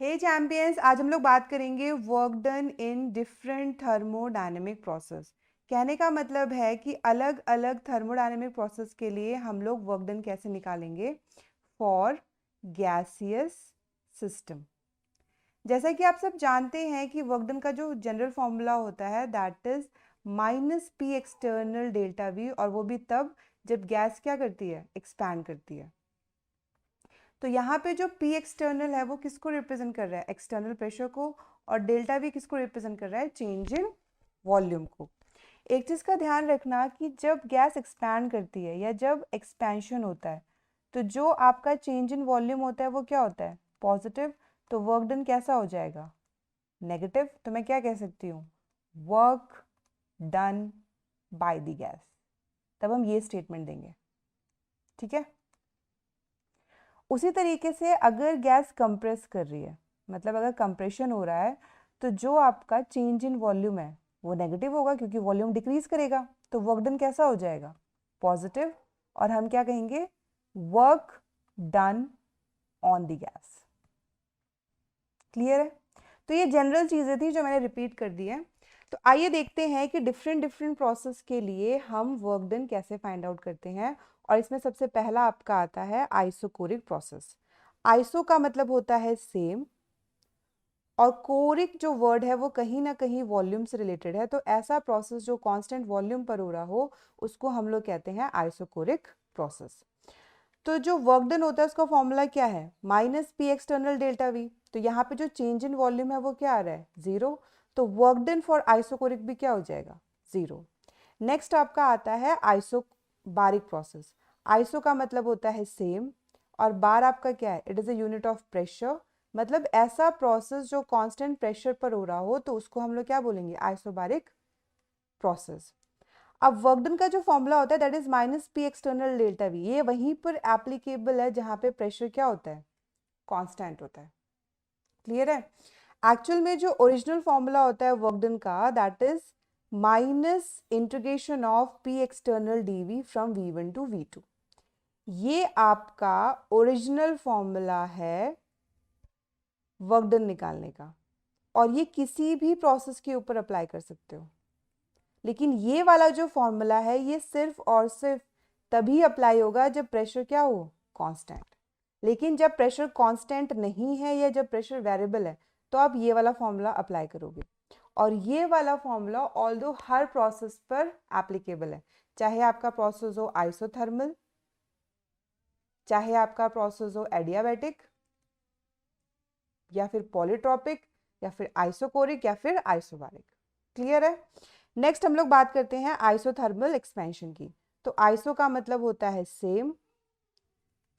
हे champions, आज हम लोग बात करेंगे work done in different thermodynamic process. कहने का मतलब है कि अलग अलग थर्मोडायनेमिक प्रोसेस के लिए हम लोग वर्क डन कैसे निकालेंगे फॉर गैसियस सिस्टम। जैसा कि आप सब जानते हैं कि वर्क डन का जो जनरल फॉर्मूला होता है that is minus P external delta we, और वो भी तब जब गैस क्या करती है, एक्सपैंड करती है। तो यहाँ पे जो P एक्सटर्नल है वो किसको रिप्रेजेंट कर रहा है, एक्सटर्नल प्रेशर को, और डेल्टा V किसको रिप्रेजेंट कर रहा है, चेंज इन वॉल्यूम को। एक चीज़ का ध्यान रखना कि जब गैस एक्सपैंड करती है या जब एक्सपेंशन होता है तो जो आपका चेंज इन वॉल्यूम होता है वो क्या होता है, पॉजिटिव। तो वर्क डन कैसा हो जाएगा, नेगेटिव। तो मैं क्या कह सकती हूँ, work done by the gas. तब हम ये स्टेटमेंट देंगे, ठीक है। उसी तरीके से अगर गैस कंप्रेस कर रही है, मतलब अगर कंप्रेशन हो रहा है, तो जो आपका चेंज इन वॉल्यूम है वो नेगेटिव होगा क्योंकि वॉल्यूम डिक्रीज करेगा। तो वर्क डन कैसा हो जाएगा, पॉजिटिव। और हम क्या कहेंगे, work done on the gas. Clear है। तो ये जनरल चीज़ें थी जो मैंने रिपीट कर दी है। तो आइए देखते हैं कि डिफरेंट डिफरेंट प्रोसेस के लिए हम वर्क डन कैसे फाइंड आउट करते हैं। और इसमें सबसे पहला आपका आता है आइसोकोरिक प्रोसेस। आइसो का मतलब होता है सेम, और कोरिक जो वर्ड है वो कहीं ना कहीं वॉल्यूम से रिलेटेड है। तो ऐसा प्रोसेस जो कांस्टेंट वॉल्यूम पर हो रहा हो उसको हम लोग कहते हैं आइसोकोरिक प्रोसेस। तो जो वर्क डन होता है उसका फॉर्मूला क्या है, minus P external delta we. तो यहाँ पे जो चेंज इन वॉल्यूम है वो क्या आ रहा है, जीरो। तो वर्क डन फॉर आइसोकोरिक भी क्या हो जाएगा, जीरो। नेक्स्ट आपका आता है आइसोबारिक प्रोसेस। आइसो का मतलब होता है सेम, और बार आपका क्या है, it is a unit of pressure. मतलब ऐसा प्रोसेस जो कांस्टेंट प्रेशर पर हो रहा हो तो उसको हम लोग क्या बोलेंगे, आइसोबारिक प्रोसेस। अब वर्क डन का जो फॉर्मूला होता है that is minus P external delta we. ये वहीं पर एप्लीकेबल है जहां पे प्रेशर क्या होता है, कांस्टेंट होता है। क्लियर है। एक्चुअल में जो ओरिजिनल फॉर्मूला होता है वर्क डन का that is minus integration of P external d V from V1 to V2। ये आपका ओरिजिनल फॉर्मूला है वर्क डन निकालने का, और ये किसी भी प्रोसेस के ऊपर अप्लाई कर सकते हो। लेकिन ये वाला जो फॉर्मूला है ये सिर्फ और सिर्फ तभी अप्लाई होगा जब प्रेशर क्या हो, कांस्टेंट। लेकिन जब प्रेशर कांस्टेंट नहीं है या जब प्रेशर वेरिएबल है तो आप ये वाला फॉर्मूला अप्लाई करोगे। और ये वाला फॉर्मूला ऑल्दो हर प्रोसेस पर एप्लीकेबल है, चाहे आपका प्रोसेस हो आइसोथर्मल, चाहे आपका प्रोसेस हो एडियाबैटिक, या फिर पॉलीट्रॉपिक, या फिर आइसोकोरिक, या फिर आइसोबारिक। क्लियर है। नेक्स्ट हम लोग बात करते हैं आइसोथर्मल एक्सपेंशन की। तो आइसो का मतलब होता है सेम,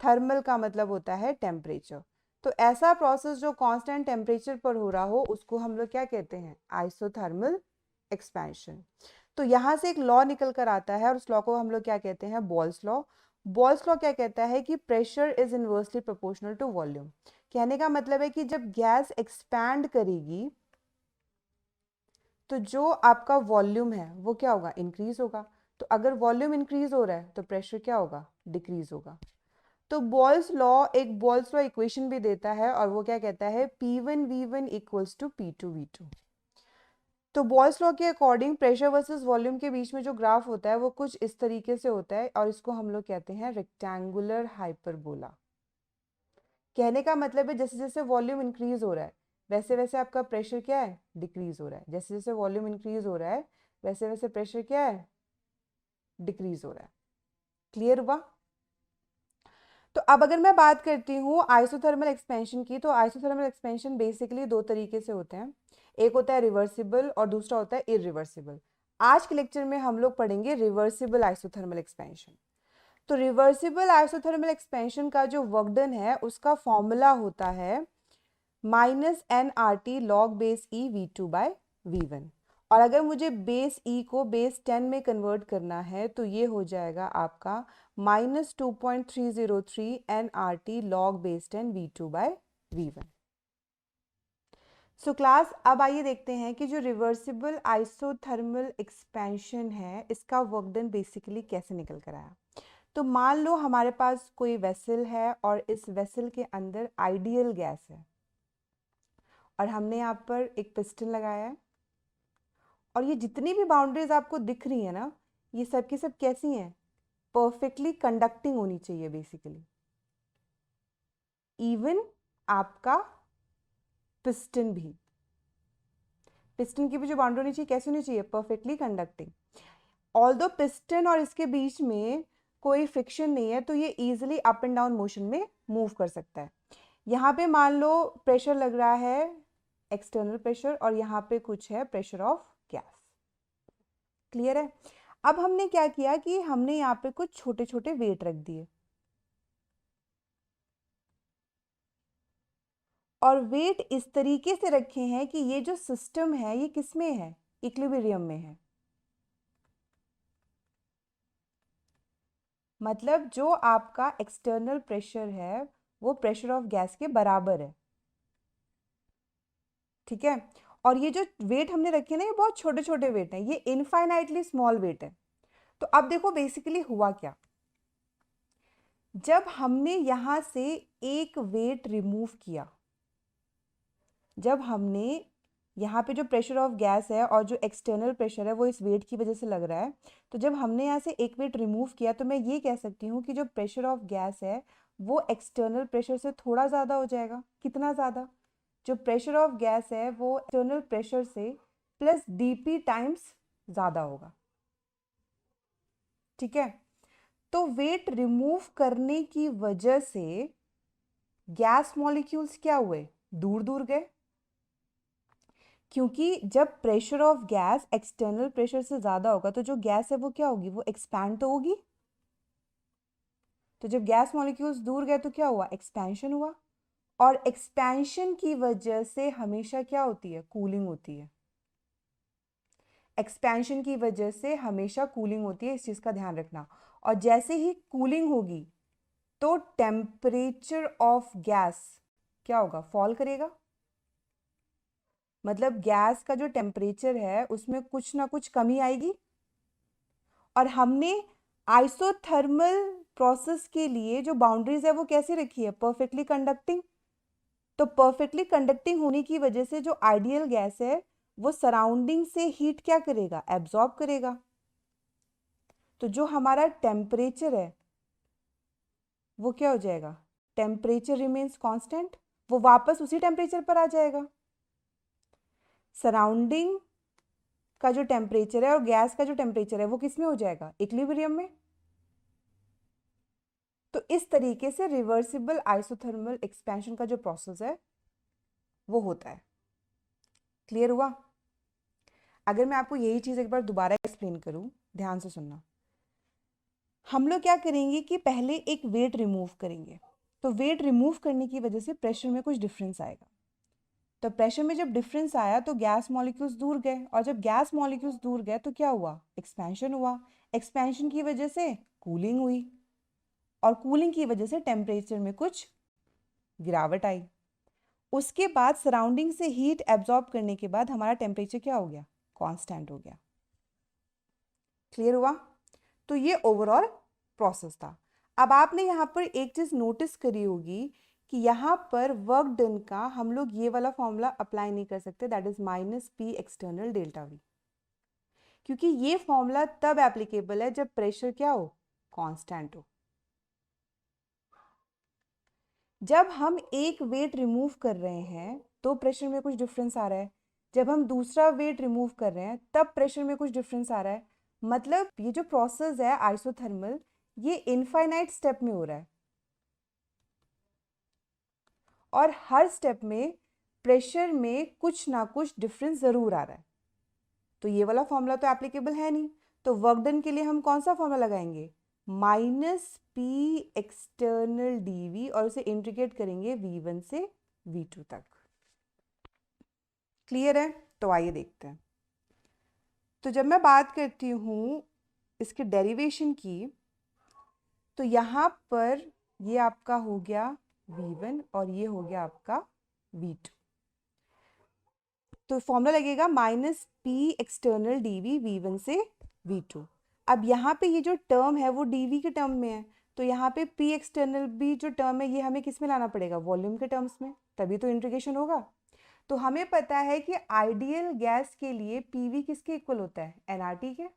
थर्मल का मतलब होता है टेम्परेचर। तो ऐसा प्रोसेस जो कांस्टेंट टेम्परेचर पर हो रहा हो उसको हम लोग क्या कहते हैं, आइसोथर्मल एक्सपेंशन। तो यहाँ से एक लॉ निकल कर आता है और उस लॉ को हम लोग क्या कहते हैं, बॉल्स लॉ। बॉल्स लॉ क्या कहता है कि pressure is inversely proportional to volume. कहने का मतलब है कि जब गैस एक्सपैंड करेगी तो जो आपका वॉल्यूम है वो क्या होगा, इंक्रीज होगा। तो अगर वॉल्यूम इंक्रीज हो रहा है तो प्रेशर क्या होगा, डिक्रीज होगा। तो बॉल्स लॉ एक बॉल्स लॉ इक्वेशन भी देता है और वो क्या कहता है, P1V1 इक्वल्स टू P2V2। तो बॉल्स लॉ के अकॉर्डिंग प्रेशर वर्सेस वॉल्यूम के बीच में जो ग्राफ होता है वो कुछ इस तरीके से होता है, और इसको हम लोग कहते हैं रेक्टेंगुलर हाइपरबोला। कहने का मतलब है जैसे जैसे वॉल्यूम इंक्रीज हो रहा है वैसे वैसे आपका प्रेशर क्या है, डिक्रीज हो रहा है। जैसे जैसे वॉल्यूम इंक्रीज हो रहा है वैसे वैसे प्रेशर क्या है, डिक्रीज हो रहा है। क्लियर हुआ। तो अब अगर मैं बात करती हूँ आइसोथर्मल एक्सपेंशन की, तो आइसोथर्मल एक्सपेंशन बेसिकली दो तरीके से होते हैं। एक होता है रिवर्सिबल और दूसरा होता है इरिवर्सिबल। आज के लेक्चर में हम लोग पढ़ेंगे रिवर्सिबल आइसोथर्मल एक्सपेंशन। तो रिवर्सिबल आइसोथर्मल एक्सपेंशन का जो वर्क डन है उसका फॉर्मूला होता है minus N R T log base e V2/V1। और अगर मुझे बेस ई को बेस 10 में कन्वर्ट करना है तो ये हो जाएगा आपका -2.303 N R T log base 10 V2/V1। So class, अब आइए देखते हैं कि जो रिवर्सिबल आइसोथर्मल एक्सपेंशन है इसका वर्क डन बेसिकली कैसे निकल कर आया। तो मान लो हमारे पास कोई वेसल है और इस वेसल के अंदर आइडियल गैस है। और हमने यहाँ पर एक पिस्टन लगाया है, और ये जितनी भी बाउंड्रीज आपको दिख रही है ना, ये सब की सब कैसी हैं? परफेक्टली कंडक्टिंग होनी चाहिए बेसिकली। इवन आपका पिस्टन भी, पिस्टन की भी जो बाउंड्री होनी चाहिए कैसी होनी चाहिए? Perfectly conducting. ऑल्दो पिस्टन और इसके बीच में कोई फ्रिक्शन नहीं है, तो ये easily up and down motion में मूव कर सकता है। यहाँ पे मान लो प्रेशर लग रहा है एक्सटर्नल प्रेशर, और यहाँ पे कुछ है प्रेशर ऑफ गैस। क्लियर है? अब हमने क्या किया कि हमने यहाँ पे कुछ छोटे छोटे वेट रख दिए, और वेट इस तरीके से रखे हैं कि ये जो सिस्टम है ये किस में है? इक्विलिब्रियम में है। मतलब जो आपका एक्सटर्नल प्रेशर है वो प्रेशर ऑफ गैस के बराबर है। ठीक है? और ये जो वेट हमने रखे ना, ये बहुत छोटे छोटे वेट हैं, ये इनफाइनाइटली स्मॉल वेट है। तो अब देखो बेसिकली हुआ क्या, जब हमने यहां से एक वेट रिमूव किया, जब हमने यहाँ पे जो प्रेशर ऑफ गैस है और जो एक्सटर्नल प्रेशर है वो इस वेट की वजह से लग रहा है, तो जब हमने यहाँ से एक वेट रिमूव किया तो मैं ये कह सकती हूँ कि जो प्रेशर ऑफ गैस है वो एक्सटर्नल प्रेशर से थोड़ा ज़्यादा हो जाएगा। कितना ज़्यादा? जो प्रेशर ऑफ गैस है वो एक्सटर्नल प्रेशर से प्लस dp टाइम्स ज़्यादा होगा। ठीक है? तो वेट रिमूव करने की वजह से गैस मॉलिक्यूल्स क्या हुए? दूर दूर गए, क्योंकि जब pressure of gas external pressure से ज़्यादा होगा तो जो गैस है वो क्या होगी? वो एक्सपैंड तो होगी। तो जब गैस मॉलिक्यूल्स दूर गए तो क्या हुआ? एक्सपेंशन हुआ, और एक्सपेंशन की वजह से हमेशा क्या होती है? कूलिंग होती है। एक्सपेंशन की वजह से हमेशा कूलिंग होती है, इस चीज़ का ध्यान रखना। और जैसे ही कूलिंग होगी तो टेम्परेचर ऑफ गैस क्या होगा? फॉल करेगा। मतलब गैस का जो टेम्परेचर है उसमें कुछ ना कुछ कमी आएगी। और हमने आइसोथर्मल प्रोसेस के लिए जो बाउंड्रीज है वो कैसे रखी है? Perfectly conducting. तो परफेक्टली कंडक्टिंग होने की वजह से जो आइडियल गैस है वो सराउंडिंग से हीट क्या करेगा? एब्जॉर्ब करेगा। तो जो हमारा टेम्परेचर है वो क्या हो जाएगा? टेम्परेचर रिमेन्स कांस्टेंट, वो वापस उसी टेम्परेचर पर आ जाएगा। सराउंडिंग का जो टेम्परेचर है और गैस का जो टेम्परेचर है वो किस में हो जाएगा? इक्विलिब्रियम में। तो इस तरीके से रिवर्सिबल आइसोथर्मल एक्सपेंशन का जो प्रोसेस है वो होता है। क्लियर हुआ? अगर मैं आपको यही चीज़ एक बार दोबारा एक्सप्लेन करूं, ध्यान से सुनना। हम लोग क्या करेंगे कि पहले एक वेट रिमूव करेंगे, तो वेट रिमूव करने की वजह से प्रेशर में कुछ डिफरेंस आएगा। तो प्रेशर में जब डिफरेंस आया तो गैस मॉलिक्यूल्स दूर गए, और जब गैस मॉलिक्यूल्स दूर गए तो क्या हुआ? एक्सपेंशन हुआ। एक्सपेंशन की वजह से कूलिंग हुई, और कूलिंग की वजह से टेम्परेचर में कुछ गिरावट आई। उसके बाद सराउंडिंग से हीट एब्जॉर्ब करने के बाद हमारा टेम्परेचर क्या हो गया? कांस्टेंट हो गया। क्लियर हुआ? तो ये ओवरऑल प्रोसेस था। अब आपने यहाँ पर एक चीज़ नोटिस करी होगी कि यहाँ पर वर्क डन का हम लोग ये वाला फॉर्मूला अप्लाई नहीं कर सकते, that is minus P external delta we, क्योंकि ये फॉर्मूला तब एप्लीकेबल है जब प्रेशर क्या हो? कांस्टेंट हो। जब हम एक वेट रिमूव कर रहे हैं तो प्रेशर में कुछ डिफरेंस आ रहा है, जब हम दूसरा वेट रिमूव कर रहे हैं तब प्रेशर में कुछ डिफरेंस आ रहा है। मतलब ये जो प्रोसेस है आइसोथर्मल, ये इनफाइनाइट स्टेप में हो रहा है, और हर स्टेप में प्रेशर में कुछ ना कुछ डिफरेंस जरूर आ रहा है। तो ये वाला फॉर्मूला तो एप्लीकेबल है नहीं, तो वर्क डन के लिए हम कौन सा फॉर्मूला लगाएंगे? माइनस पी एक्सटर्नल डीवी, और उसे इंटीग्रेट करेंगे V1 से V2 तक। क्लियर है? तो आइए देखते हैं। तो जब मैं बात करती हूँ इसके डेरिवेशन की, तो यहाँ पर ये आपका हो गया V1 और ये हो गया आपका V2। तो फॉर्मूला लगेगा minus P external DV V1 से V2। अब यहाँ पे ये जो टर्म है वो dv के टर्म में है, तो यहाँ पे p एक्सटर्नल भी जो टर्म है ये हमें किस में लाना पड़ेगा? वॉल्यूम के टर्म्स में, तभी तो इंटीग्रेशन होगा। तो हमें पता है कि आइडियल गैस के लिए पीवी किसके इक्वल होता है, एनआरटी के।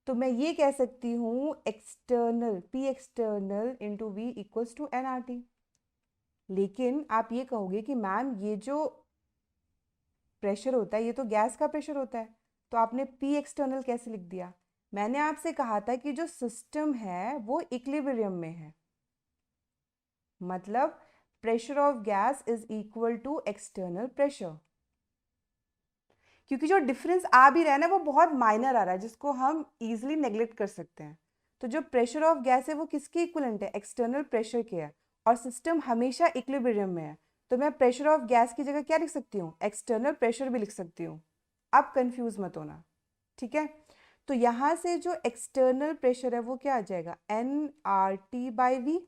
तो मैं ये कह सकती हूँ external P external into V equals to NRT. लेकिन आप ये कहोगे कि मैम ये जो प्रेशर होता है ये तो गैस का प्रेशर होता है, तो आपने पी एक्सटर्नल कैसे लिख दिया? मैंने आपसे कहा था कि जो सिस्टम है वो इक्विलिब्रियम में है, मतलब pressure of gas is equal to external pressure. क्योंकि जो डिफरेंस आ भी रहा है ना वो बहुत माइनर आ रहा है, जिसको हम इजीली नेग्लेक्ट कर सकते हैं। तो जो प्रेशर ऑफ गैस है वो किसके इक्विवेलेंट है, एक्सटर्नल प्रेशर के है, और सिस्टम हमेशा इक्विलिब्रियम में है। तो मैं प्रेशर ऑफ गैस की जगह क्या लिख सकती हूँ, एक्सटर्नल प्रेशर भी लिख सकती हूँ। अब कंफ्यूज मत होना, ठीक है। तो यहाँ से जो एक्सटर्नल प्रेशर है वो क्या आ जाएगा, N R T by V.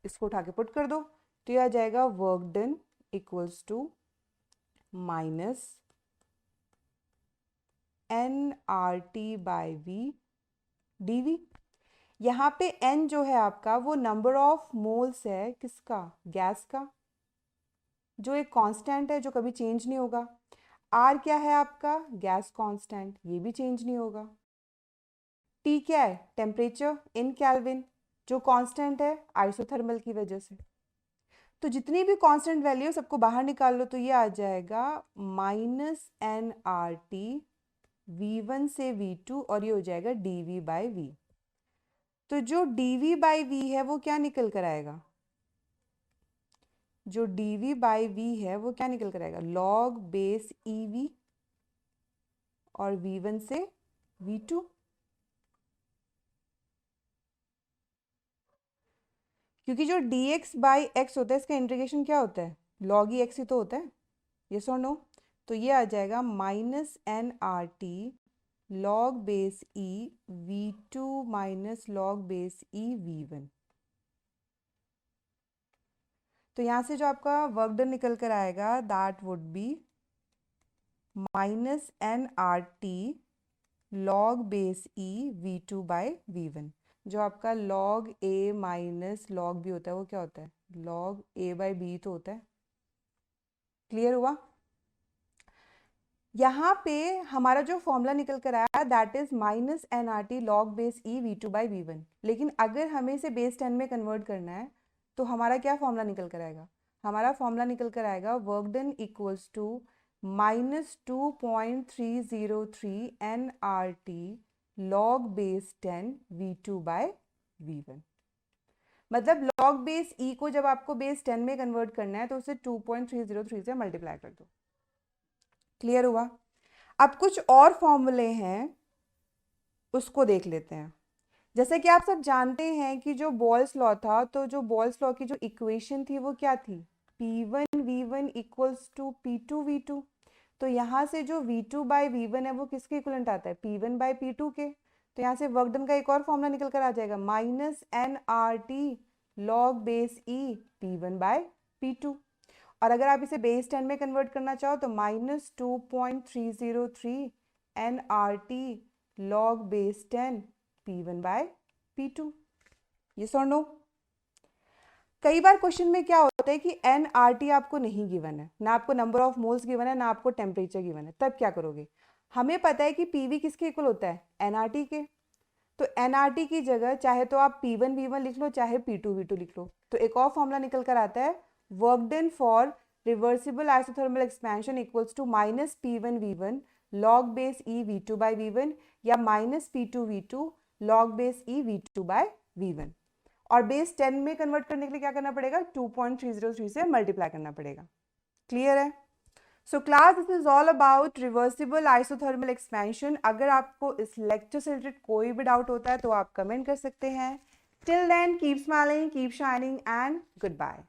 इसको उठा के पुट कर दो, तो ये आ जाएगा work done equals to minus N R T by V d V. यहाँ पे n जो है आपका वो नंबर ऑफ मोल्स है, किसका, गैस का, जो एक कांस्टेंट है जो कभी चेंज नहीं होगा। r क्या है आपका, गैस कांस्टेंट, ये भी चेंज नहीं होगा। t क्या है, टेम्परेचर इन केल्विन, जो कांस्टेंट है आइसोथर्मल की वजह से। तो जितनी भी कांस्टेंट वैल्यू सबको बाहर निकाल लो, तो ये आ जाएगा minus N R T V1 से V2, और ये हो जाएगा dV बाई वी। तो जो dV बाई वी है वो क्या निकल कर आएगा, जो dV बाई वी है वो क्या निकल कर आएगा, लॉग बेस EV और V1 से V2। क्योंकि जो dx बाई x होता है इसका इंटीग्रेशन क्या होता है, लॉग ही x ही तो होता है, यस और नो। तो ये आ जाएगा minus N R T log base e V2 minus log base e V1। तो यहाँ से जो आपका वर्क डन निकल कर आएगा that would be minus N R T log base e V2 by V1। जो आपका log A minus log B होता है वो क्या होता है, लॉग A बाई B तो होता है। क्लियर हुआ? यहाँ पे हमारा जो फॉर्मूला निकल कर आया that is minus N R T log base e V2 by V1। लेकिन अगर हमें इसे बेस 10 में कन्वर्ट करना है तो हमारा क्या फॉर्मूला निकल कर आएगा, हमारा फॉर्मूला निकल कर आएगा work done equals to minus 2.303 N R T log base 10 V2 by V1। मतलब लॉग बेस ई को जब आपको बेस 10 में कन्वर्ट करना है तो उसे 2.303 से मल्टीप्लाई कर दो। क्लियर हुआ? अब कुछ और फॉर्मूले हैं उसको देख लेते हैं। जैसे कि आप सब जानते हैं कि जो बॉयल्स लॉ था, तो जो बॉयल्स लॉ की जो इक्वेशन थी वो क्या थी, P1 V1 equals to P2 V2। तो यहाँ से जो V2 बाई V1 है वो किसके इक्वलेंट आता है, P1 बाई P2 के। तो यहाँ से वर्क डन का एक और फॉर्मूला निकल कर आ जाएगा minus N R T log base e P1 by P2। और अगर आप इसे बेस 10 में कन्वर्ट करना चाहो तो minus 2.303 N R T log base 10 P1 by P2। ये और नो? कई बार क्वेश्चन में क्या होता है कि एन आर टी आपको नहीं गिवन है, ना आपको नंबर ऑफ मोल्स गिवन है, ना आपको टेम्परेचर गिवन है। तब क्या करोगे, हमें पता है कि पीवी किसके इक्वल होता है, एनआरटी के। तो एनआरटी की जगह चाहे तो आप P1 V1 लिख लो, चाहे P2 V2 लिख लो। तो एक और फॉर्मूला निकल कर आता है work done for reversible isothermal expansion equals to minus P1 V1 log base e V2 by V1, या minus P2 V2 log base e V2 by V1। और बेस 10 में कन्वर्ट करने के लिए क्या करना पड़ेगा, 2.303 से मल्टीप्लाई करना पड़ेगा। क्लियर है? So class this is all about reversible isothermal expansion. अगर आपको इस लेक्चर से रिलेटेड कोई भी डाउट होता है तो आप कमेंट कर सकते हैं। Till then keep smiling, keep shining and good bye.